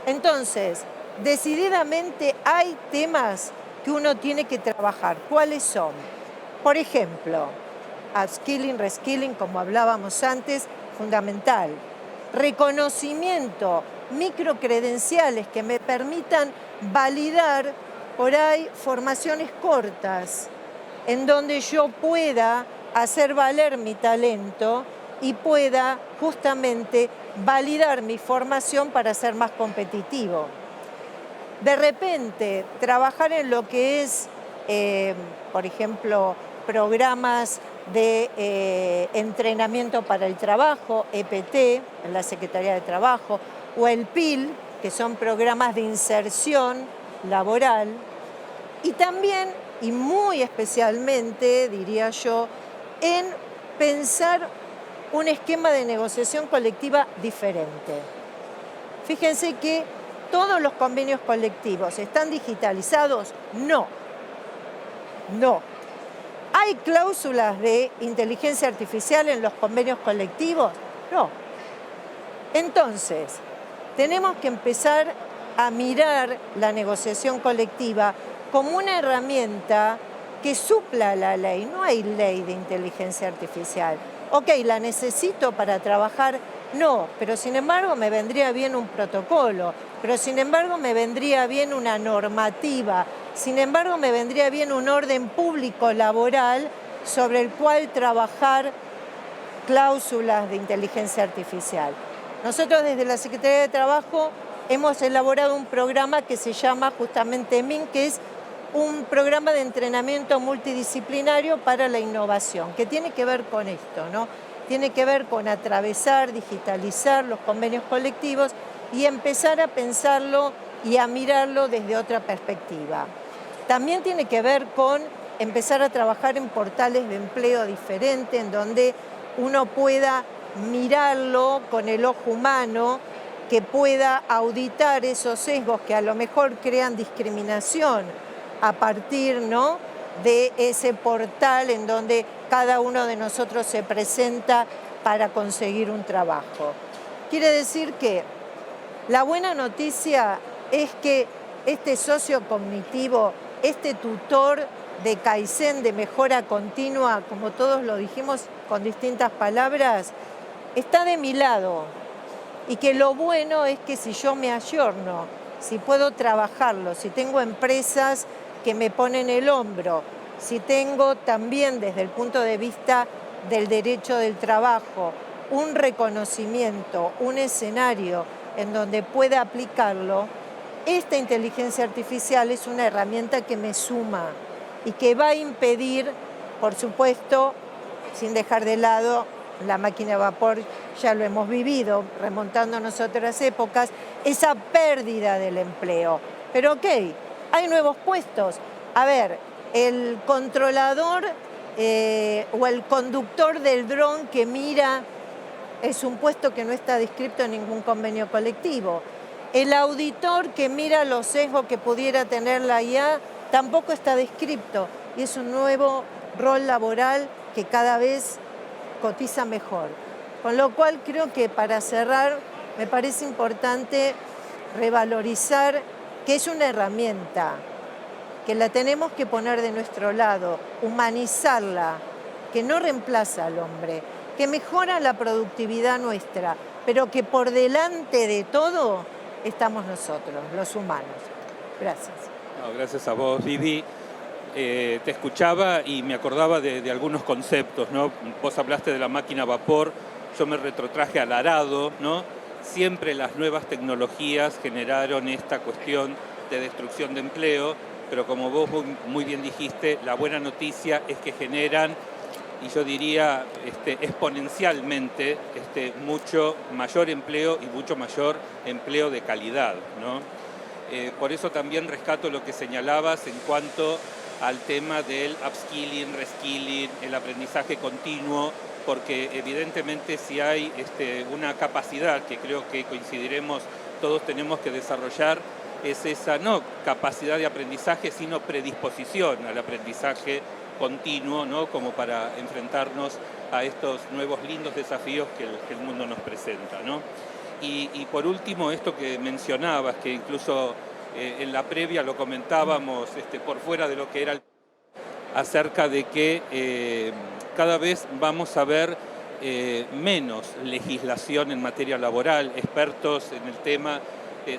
Entonces, decididamente hay temas que uno tiene que trabajar. ¿Cuáles son? Por ejemplo, upskilling, reskilling, como hablábamos antes, fundamental. Reconocimiento, microcredenciales que me permitan validar por ahí formaciones cortas, en donde yo pueda hacer valer mi talento y pueda justamente validar mi formación para ser más competitivo. De repente, trabajar en lo que es, por ejemplo, programas de entrenamiento para el trabajo, EPT, en la Secretaría de Trabajo, o el PIL, que son programas de inserción laboral, y también, y muy especialmente, diría yo, en pensar un esquema de negociación colectiva diferente. Fíjense que todos los convenios colectivos están digitalizados. No. ¿Hay cláusulas de inteligencia artificial en los convenios colectivos? No. Entonces, tenemos que empezar a mirar la negociación colectiva como una herramienta que supla la ley. No hay ley de inteligencia artificial. Ok, ¿la necesito para trabajar? No, pero sin embargo me vendría bien un protocolo, pero sin embargo me vendría bien una normativa, sin embargo me vendría bien un orden público laboral sobre el cual trabajar cláusulas de inteligencia artificial. Nosotros desde la Secretaría de Trabajo hemos elaborado un programa que se llama justamente MIN, que es un programa de entrenamiento multidisciplinario para la innovación, que tiene que ver con esto, ¿no? Tiene que ver con atravesar, digitalizar los convenios colectivos y empezar a pensarlo y a mirarlo desde otra perspectiva. También tiene que ver con empezar a trabajar en portales de empleo diferentes, en donde uno pueda mirarlo con el ojo humano, que pueda auditar esos sesgos que a lo mejor crean discriminación a partir, ¿no?, de ese portal en donde cada uno de nosotros se presenta para conseguir un trabajo. Quiere decir que la buena noticia es que este socio cognitivo, este tutor de Kaizen, de mejora continua, como todos lo dijimos con distintas palabras, está de mi lado. Y que lo bueno es que si yo me ayorno, si puedo trabajarlo, si tengo empresas que me ponen el hombro, si tengo también desde el punto de vista del derecho del trabajo un reconocimiento, un escenario en donde pueda aplicarlo, esta inteligencia artificial es una herramienta que me suma y que va a impedir, por supuesto, sin dejar de lado la máquina de vapor, ya lo hemos vivido, remontándonos a otras épocas, esa pérdida del empleo. Pero ok, hay nuevos puestos. A ver, el controlador o el conductor del dron que mira es un puesto que no está descrito en ningún convenio colectivo. El auditor que mira los sesgos que pudiera tener la IA tampoco está descrito y es un nuevo rol laboral que cada vez cotiza mejor. Con lo cual creo que para cerrar me parece importante revalorizar que es una herramienta, que la tenemos que poner de nuestro lado, humanizarla, que no reemplaza al hombre, que mejora la productividad nuestra, pero que por delante de todo estamos nosotros, los humanos. Gracias. No, gracias a vos, Vivi. Te escuchaba y me acordaba de algunos conceptos, ¿no? Vos hablaste de la máquina a vapor, yo me retrotraje al arado, ¿no? Siempre las nuevas tecnologías generaron esta cuestión de destrucción de empleo, pero como vos muy bien dijiste, la buena noticia es que generan, y yo diría exponencialmente, mucho mayor empleo y mucho mayor empleo de calidad, ¿no? Por eso también rescato lo que señalabas en cuanto al tema del upskilling, reskilling, el aprendizaje continuo, porque evidentemente si hay una capacidad que creo que coincidiremos, todos tenemos que desarrollar, es esa no capacidad de aprendizaje, sino predisposición al aprendizaje continuo, ¿no? Como para enfrentarnos a estos nuevos lindos desafíos que el mundo nos presenta, ¿no? Y por último, esto que mencionabas, que incluso en la previa lo comentábamos por fuera de lo que era acerca de que cada vez vamos a ver menos legislación en materia laboral. Expertos en el tema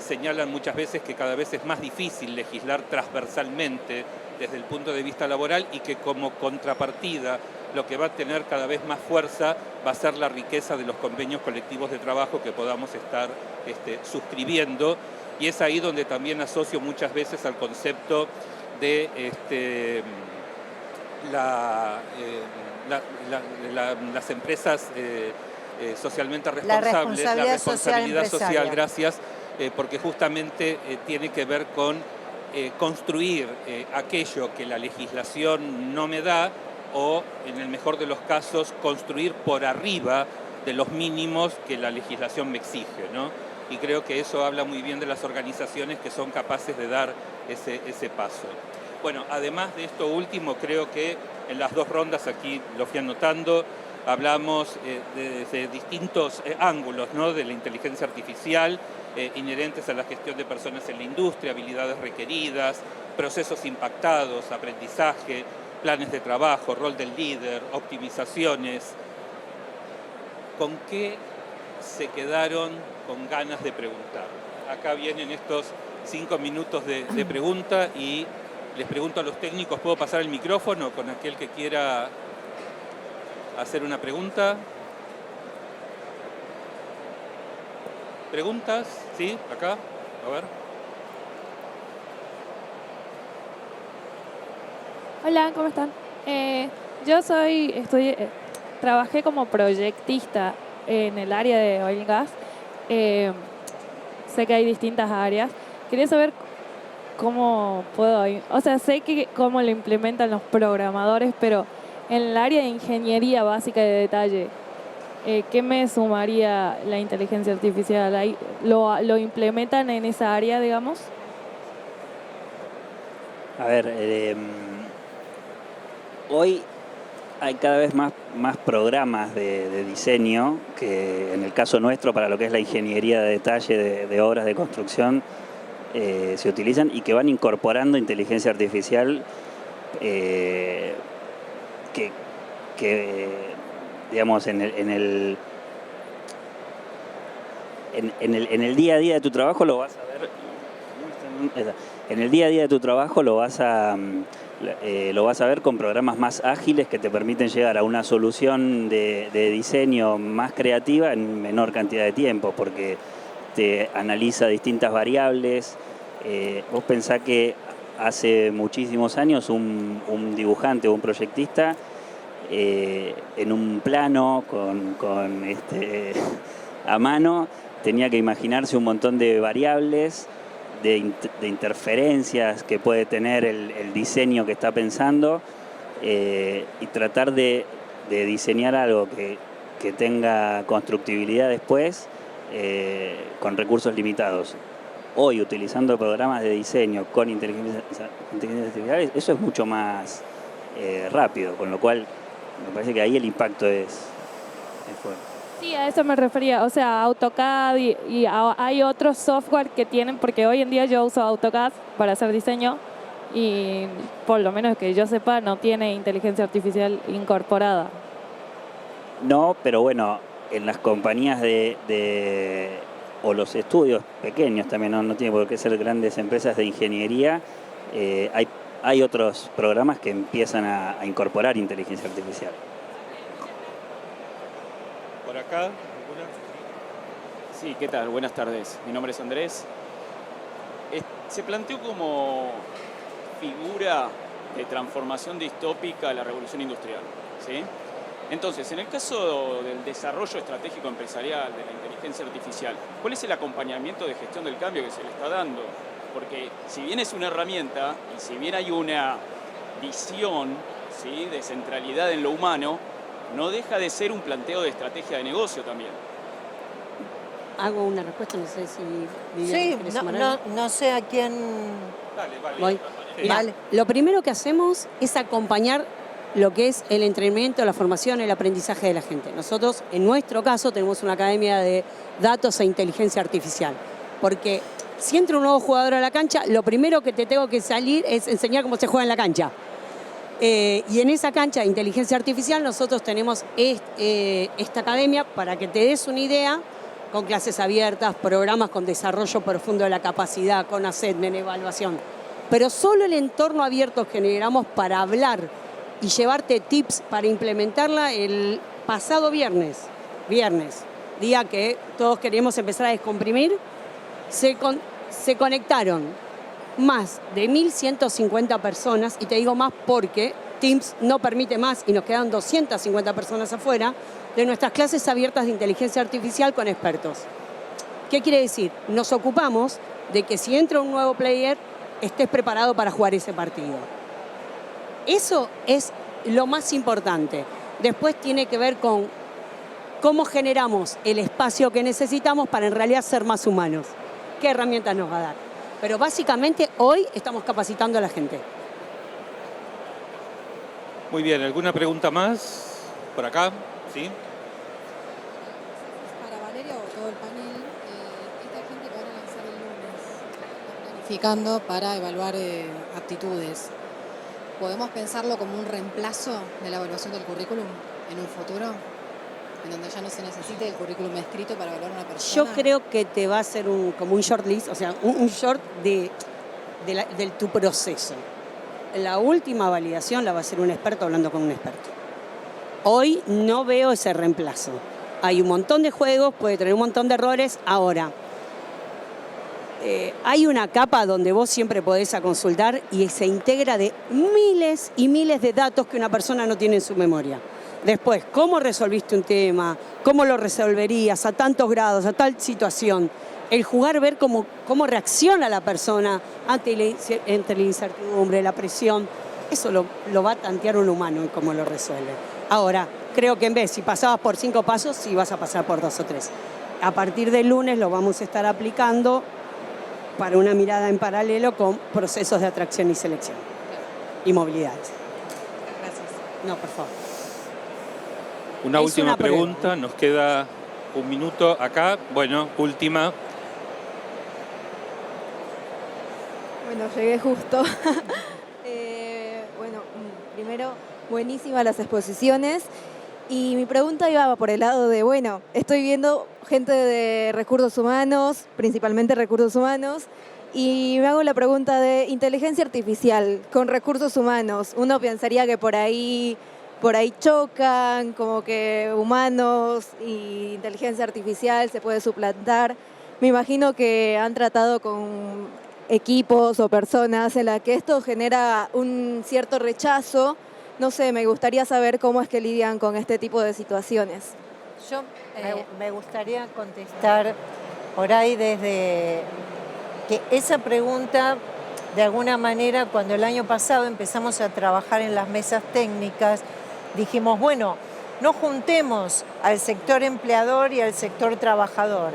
señalan muchas veces que cada vez es más difícil legislar transversalmente desde el punto de vista laboral y que como contrapartida lo que va a tener cada vez más fuerza va a ser la riqueza de los convenios colectivos de trabajo que podamos estar suscribiendo, y es ahí donde también asocio muchas veces al concepto de las empresas socialmente responsables, la responsabilidad social, gracias, porque justamente tiene que ver con construir aquello que la legislación no me da, o en el mejor de los casos construir por arriba de los mínimos que la legislación me exige, ¿no? Y creo que eso habla muy bien de las organizaciones que son capaces de dar ese paso. Bueno, además de esto último, creo que en las dos rondas, aquí lo fui anotando, hablamos desde distintos ángulos, ¿no? De la inteligencia artificial, inherentes a la gestión de personas en la industria, habilidades requeridas, procesos impactados, aprendizaje, planes de trabajo, rol del líder, optimizaciones. ¿Con qué se quedaron con ganas de preguntar? Acá vienen estos 5 minutos de pregunta y les pregunto a los técnicos, ¿puedo pasar el micrófono con aquel que quiera hacer una pregunta? ¿Preguntas? ¿Sí? Acá. A ver. Hola, ¿cómo están? Trabajé como proyectista en el área de oil and gas. Sé que hay distintas áreas. Quería saber cómo sé cómo lo implementan los programadores, pero en el área de ingeniería básica de detalle, ¿qué me sumaría la inteligencia artificial? ¿Lo implementan en esa área, digamos? A ver, hoy hay cada vez más programas de diseño que en el caso nuestro, para lo que es la ingeniería de detalle de obras de construcción, se utilizan y que van incorporando inteligencia artificial que digamos, en el día a día de tu trabajo lo vas a ver. En el día a día de tu trabajo lo vas a ver con programas más ágiles que te permiten llegar a una solución de diseño más creativa en menor cantidad de tiempo, porque te analiza distintas variables. Vos pensás que hace muchísimos años un dibujante o un proyectista en un plano a mano tenía que imaginarse un montón de variables, de interferencias que puede tener el diseño que está pensando, y tratar de diseñar algo que tenga constructibilidad después con recursos limitados. Hoy, utilizando programas de diseño con inteligencia artificial, eso es mucho más rápido, con lo cual Me parece que ahí el impacto es fuerte. Sí, a eso me refería. O sea, AutoCAD hay otros software que tienen, porque hoy en día yo uso AutoCAD para hacer diseño y por lo menos que yo sepa no tiene inteligencia artificial incorporada. No, pero bueno, en las compañías o los estudios pequeños también, no tiene por qué ser grandes empresas de ingeniería, hay otros programas que empiezan a incorporar inteligencia artificial. Por acá, Sí, ¿qué tal? Buenas tardes. Mi nombre es Andrés. Se planteó como figura de transformación distópica la revolución industrial, ¿sí? Entonces, en el caso del desarrollo estratégico empresarial de la inteligencia artificial, ¿cuál es el acompañamiento de gestión del cambio que se le está dando? Porque si bien es una herramienta y si bien hay una visión, ¿sí?, de centralidad en lo humano, no deja de ser un planteo de estrategia de negocio también. Hago una respuesta, no sé si Viviana, Sí, ¿querés sumar algo? no sé a quién... dale, vale. Voy. Sí. Mirá, Vale. lo primero que hacemos es acompañar lo que es el entrenamiento, la formación, el aprendizaje de la gente. Nosotros, en nuestro caso, tenemos una academia de datos e inteligencia artificial, porque si entra un nuevo jugador a la cancha, lo primero que te tengo que salir es enseñar cómo se juega en la cancha. Y en esa cancha de inteligencia artificial nosotros tenemos esta academia para que te des una idea, con clases abiertas, programas con desarrollo profundo de la capacidad, con assessment, evaluación. Pero solo el entorno abierto generamos para hablar y llevarte tips para implementarla el pasado viernes, día que todos queríamos empezar a descomprimir, se conectaron más de 1.150 personas, y te digo más porque Teams no permite más y nos quedan 250 personas afuera, de nuestras clases abiertas de inteligencia artificial con expertos. ¿Qué quiere decir? Nos ocupamos de que si entra un nuevo player, estés preparado para jugar ese partido. Eso es lo más importante. Después tiene que ver con cómo generamos el espacio que necesitamos para en realidad ser más humanos. ¿Qué herramientas nos va a dar? Pero básicamente hoy estamos capacitando a la gente. Muy bien, ¿alguna pregunta más? Por acá, ¿sí? Para Valeria o todo el panel, esta gente que van a lanzar el lunes, está planificando para evaluar aptitudes. ¿Podemos pensarlo como un reemplazo de la evaluación del currículum en un futuro? En donde ya no se necesite el currículum escrito para evaluar a una persona. Yo creo que te va a hacer como un shortlist, o sea, un short de tu proceso. La última validación la va a hacer un experto hablando con un experto. Hoy no veo ese reemplazo. Hay un montón de juegos, puede tener un montón de errores. Ahora, hay una capa donde vos siempre podés consultar y se integra de miles y miles de datos que una persona no tiene en su memoria. Después, ¿cómo resolviste un tema? ¿Cómo lo resolverías a tantos grados, a tal situación? El jugar, ver cómo reacciona la persona ante la incertidumbre, la presión. Eso lo va a tantear un humano en cómo lo resuelve. Ahora, creo que en vez, si pasabas por 5 pasos, sí vas a pasar por 2 o 3. A partir del lunes lo vamos a estar aplicando para una mirada en paralelo con procesos de atracción y selección y movilidades. Gracias. No, por favor. Una Es última una prueba. pregunta, nos queda un minuto acá. Bueno, última. Bueno, llegué justo. Bueno, primero, buenísimas las exposiciones. Y mi pregunta iba por el lado de, bueno, estoy viendo gente de recursos humanos, principalmente recursos humanos, y me hago la pregunta de inteligencia artificial con recursos humanos. Uno pensaría que por ahí chocan, como que humanos y inteligencia artificial se puede suplantar. Me imagino que han tratado con equipos o personas en la que esto genera un cierto rechazo. No sé, me gustaría saber cómo es que lidian con este tipo de situaciones. Yo me gustaría contestar por ahí desde que esa pregunta, de alguna manera, cuando el año pasado empezamos a trabajar en las mesas técnicas, dijimos, bueno, no juntemos al sector empleador y al sector trabajador,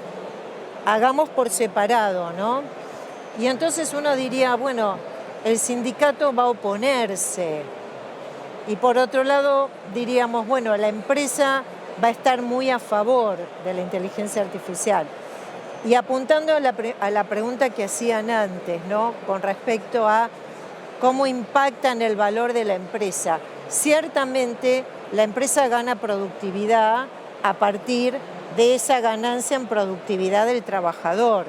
hagamos por separado, ¿no? Y entonces uno diría, bueno, el sindicato va a oponerse. Y por otro lado, diríamos, bueno, la empresa va a estar muy a favor de la inteligencia artificial. Y apuntando a la pregunta que hacían antes, ¿no? Con respecto a cómo impacta en el valor de la empresa. Ciertamente, la empresa gana productividad a partir de esa ganancia en productividad del trabajador.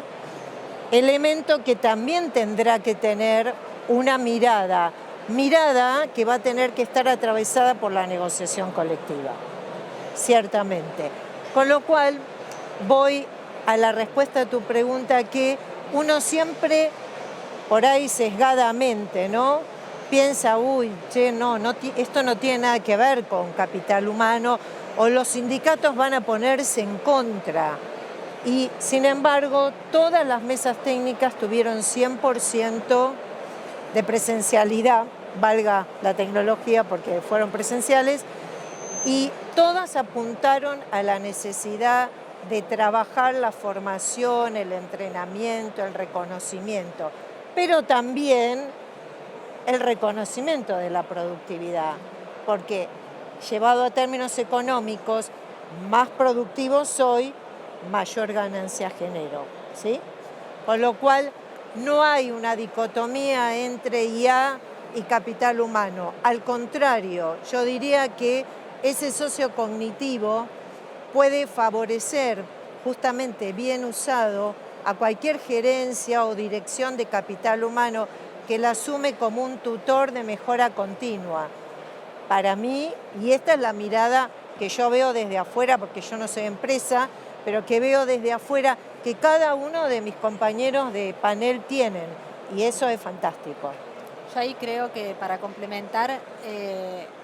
Elemento que también tendrá que tener una mirada que va a tener que estar atravesada por la negociación colectiva, ciertamente. Con lo cual, voy a la respuesta a tu pregunta, que uno siempre, por ahí sesgadamente, ¿no? Piensa, esto no tiene nada que ver con capital humano, o los sindicatos van a ponerse en contra. Y, sin embargo, todas las mesas técnicas tuvieron 100% de presencialidad, valga la tecnología porque fueron presenciales, y todas apuntaron a la necesidad de trabajar la formación, el entrenamiento, el reconocimiento, pero también el reconocimiento de la productividad, porque llevado a términos económicos, más productivo soy, mayor ganancia genero, ¿sí? Con lo cual, no hay una dicotomía entre IA y capital humano. Al contrario, yo diría que ese socio cognitivo puede favorecer, justamente bien usado, a cualquier gerencia o dirección de capital humano que la asume como un tutor de mejora continua. Para mí, y esta es la mirada que yo veo desde afuera, porque yo no soy empresa, pero que veo desde afuera que cada uno de mis compañeros de panel tienen, y eso es fantástico. Yo ahí creo que para complementar,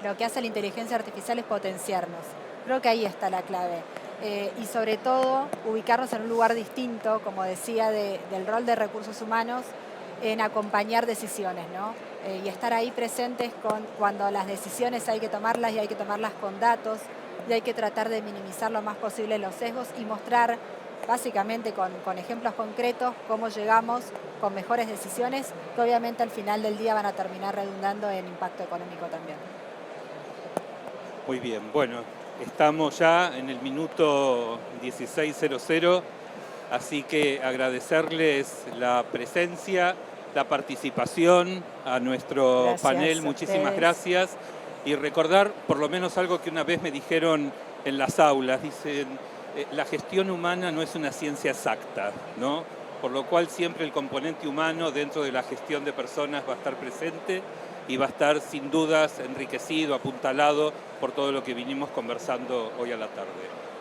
lo que hace la inteligencia artificial es potenciarnos. Creo que ahí está la clave. Y sobre todo, ubicarnos en un lugar distinto, como decía, del rol de recursos humanos, en acompañar decisiones, ¿no? Y estar ahí presentes cuando las decisiones hay que tomarlas, y hay que tomarlas con datos, y hay que tratar de minimizar lo más posible los sesgos y mostrar básicamente con ejemplos concretos cómo llegamos con mejores decisiones, que obviamente al final del día van a terminar redundando en impacto económico también. Muy bien, bueno, estamos ya en el minuto 16:00, así que agradecerles la presencia, la participación a nuestro panel. Muchísimas gracias. Y recordar por lo menos algo que una vez me dijeron en las aulas. Dicen, la gestión humana no es una ciencia exacta, ¿no? Por lo cual siempre el componente humano dentro de la gestión de personas va a estar presente y va a estar sin dudas enriquecido, apuntalado por todo lo que vinimos conversando hoy a la tarde.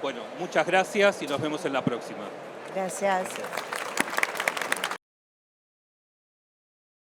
Bueno, muchas gracias y nos vemos en la próxima. Gracias.